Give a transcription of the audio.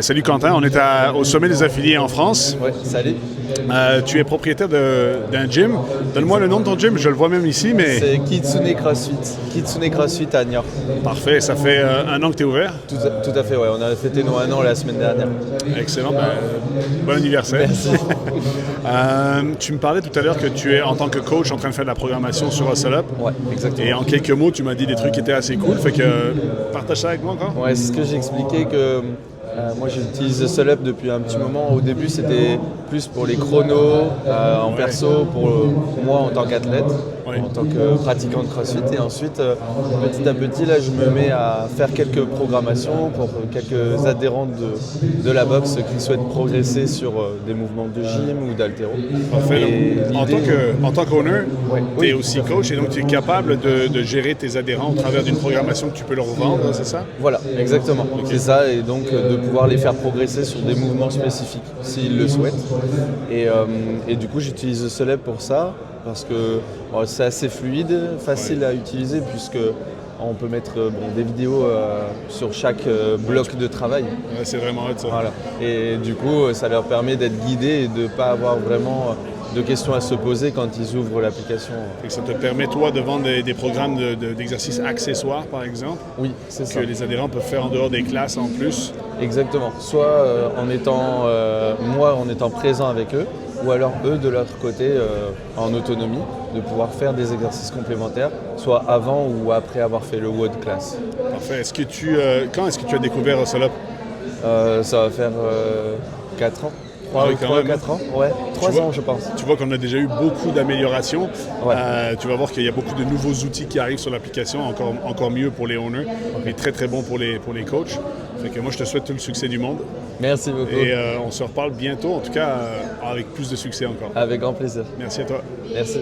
Salut Quentin, on est au sommet des affiliés en France. Oui, salut. Tu es propriétaire d'un gym. Donne-moi le nom de ton gym, je le vois même ici, mais... C'est Kitsune CrossFit. Kitsune CrossFit à Niort. Parfait, ça fait un an que tu es ouvert? Tout à fait, ouais. On a fêté nos 1 an la semaine dernière. Excellent, bon anniversaire. Merci. Tu me parlais tout à l'heure que tu es en tant que coach en train de faire de la programmation sur Hustle Up. Ouais, exactement. Et en quelques mots, tu m'as dit des trucs qui étaient assez cool, fait que partage ça avec moi encore. Ouais, c'est ce que j'ai expliqué que moi j'utilise Hustle Up depuis un petit moment. Au début c'était plus pour les chronos, en perso, pour moi en tant qu'athlète, en tant que pratiquant de CrossFit. Et ensuite, petit à petit, là je me mets à faire quelques programmations pour quelques adhérents de la boxe qui souhaitent progresser sur des mouvements de gym ou d'haltéro. Parfait. En tant qu'owner, tu es oui. aussi coach et donc tu es capable de gérer tes adhérents au travers d'une programmation que tu peux leur vendre, c'est ça? Voilà, exactement. Okay. C'est ça, et donc de pouvoir les faire progresser sur des mouvements spécifiques s'ils le souhaitent. Et du coup, j'utilise Hustle Up pour ça parce que c'est assez fluide, facile à utiliser puisque on peut mettre des vidéos sur chaque bloc de travail. Ouais, c'est vraiment hot ça. Voilà. Et du coup, ça leur permet d'être guidés et de ne pas avoir vraiment de questions à se poser quand ils ouvrent l'application. Et ça te permet, toi, de vendre des programmes d'exercices accessoires, par exemple? Oui, c'est ça. Que les adhérents peuvent faire en dehors des classes en plus? Exactement. Soit en étant présent avec eux, ou alors eux, de leur côté, en autonomie, de pouvoir faire des exercices complémentaires, soit avant ou après avoir fait le WOD class. Parfait. Quand est-ce que tu as découvert Hustle Up? Ça va faire 4 ans. 3 ou 4 ans, ouais, 3 ans je pense. Tu vois qu'on a déjà eu beaucoup d'améliorations. Ouais. Tu vas voir qu'il y a beaucoup de nouveaux outils qui arrivent sur l'application, encore mieux pour les owners, et très très bon pour les coachs. Fait que moi je te souhaite tout le succès du monde. Merci beaucoup. Et on se reparle bientôt, en tout cas avec plus de succès encore. Avec grand plaisir. Merci à toi. Merci.